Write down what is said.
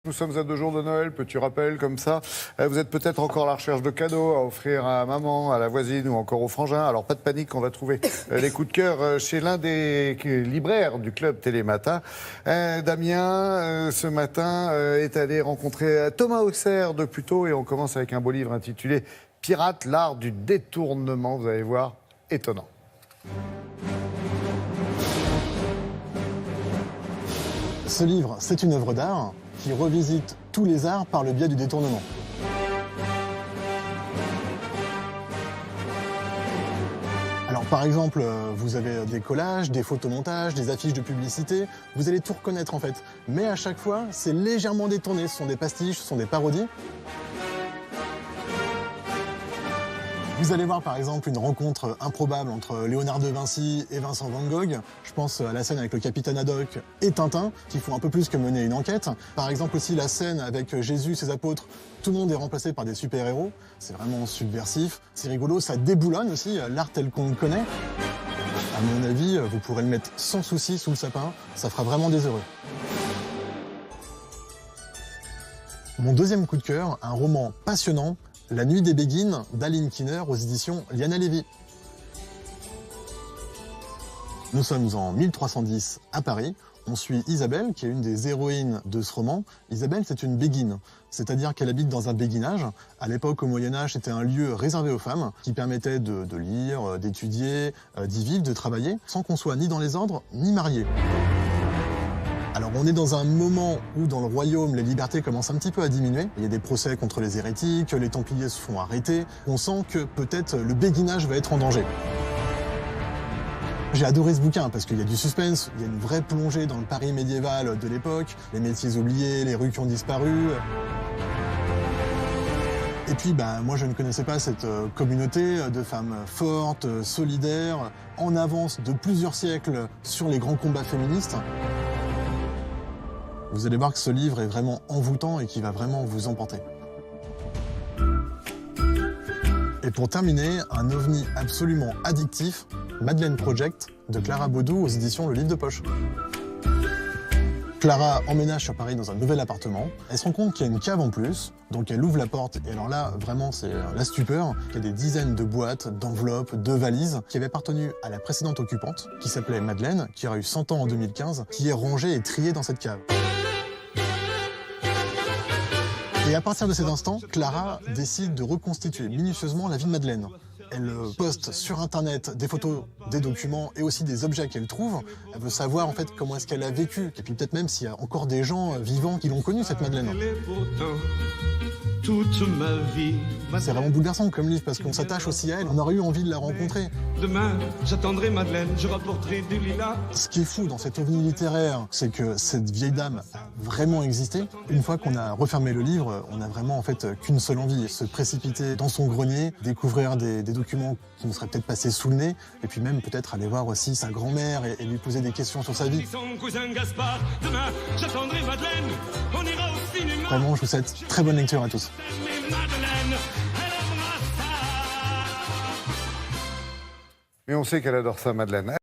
Nous sommes à 2 jours de Noël, petit rappel comme ça. Vous êtes peut-être encore à la recherche de cadeaux à offrir à maman, à la voisine ou encore au frangin. Alors pas de panique, on va trouver les coups de cœur chez l'un des libraires du club Télématin. Damien, ce matin, est allé rencontrer Thomas Auxerre de Puteaux et on commence avec un beau livre intitulé Pirate, l'art du détournement. Vous allez voir, étonnant. Ce livre, c'est une œuvre d'art qui revisite tous les arts par le biais du détournement. Alors par exemple, vous avez des collages, des photomontages, des affiches de publicité, vous allez tout reconnaître en fait. Mais à chaque fois, c'est légèrement détourné, ce sont des pastiches, ce sont des parodies. Vous allez voir par exemple une rencontre improbable entre Léonard de Vinci et Vincent van Gogh. Je pense à la scène avec le capitaine Haddock et Tintin, qui font un peu plus que mener une enquête. Par exemple aussi la scène avec Jésus, ses apôtres, tout le monde est remplacé par des super-héros. C'est vraiment subversif, c'est rigolo, ça déboulonne aussi l'art tel qu'on le connaît. À mon avis, vous pourrez le mettre sans souci sous le sapin, ça fera vraiment des heureux. Mon deuxième coup de cœur, un roman passionnant, La nuit des Béguines d'Aline Keener aux éditions Liana Levy. Nous sommes en 1310 à Paris. On suit Isabelle, qui est une des héroïnes de ce roman. Isabelle, c'est une béguine, c'est-à-dire qu'elle habite dans un béguinage. À l'époque, au Moyen-Âge, c'était un lieu réservé aux femmes qui permettait de lire, d'étudier, d'y vivre, de travailler, sans qu'on soit ni dans les ordres, ni marié. Alors on est dans un moment où dans le royaume les libertés commencent un petit peu à diminuer. Il y a des procès contre les hérétiques, les Templiers se font arrêter. On sent que peut-être le béguinage va être en danger. J'ai adoré ce bouquin parce qu'il y a du suspense, il y a une vraie plongée dans le Paris médiéval de l'époque, les métiers oubliés, les rues qui ont disparu. Et puis moi je ne connaissais pas cette communauté de femmes fortes, solidaires, en avance de plusieurs siècles sur les grands combats féministes. Vous allez voir que ce livre est vraiment envoûtant et qui va vraiment vous emporter. Et pour terminer, un ovni absolument addictif, Madeleine Project de Clara Baudou aux éditions Le Livre de Poche. Clara emménage sur Paris dans un nouvel appartement. Elle se rend compte qu'il y a une cave en plus, donc elle ouvre la porte et alors là, vraiment, c'est la stupeur. Il y a des dizaines de boîtes, d'enveloppes, de valises qui avaient appartenu à la précédente occupante, qui s'appelait Madeleine, qui aurait eu 100 ans en 2015, qui est rangée et triée dans cette cave. Et à partir de cet instant, Clara décide de reconstituer minutieusement la vie de Madeleine. Elle poste sur internet des photos, des documents et aussi des objets qu'elle trouve. Elle veut savoir en fait comment est-ce qu'elle a vécu. Et puis peut-être même s'il y a encore des gens vivants qui l'ont connue, cette Madeleine. Toute ma vie. C'est vraiment bouleversant comme livre parce qu'on s'attache aussi à elle. On aurait eu envie de la rencontrer. Demain, j'attendrai Madeleine, je rapporterai des lilas. Ce qui est fou dans cet ovni littéraire, c'est que cette vieille dame a vraiment existé. Une fois qu'on a refermé le livre, on a vraiment en fait qu'une seule envie, se précipiter dans son grenier, découvrir des documents qui nous seraient peut-être passés sous le nez, et puis même peut-être aller voir aussi sa grand-mère et lui poser des questions sur sa vie. Son cousin Gaspard, demain, j'attendrai Madeleine, on ira au cinéma. Vraiment, je vous souhaite très bonne lecture à tous. Mais Madeleine, elle aimera ça. Mais on sait qu'elle adore ça, Madeleine.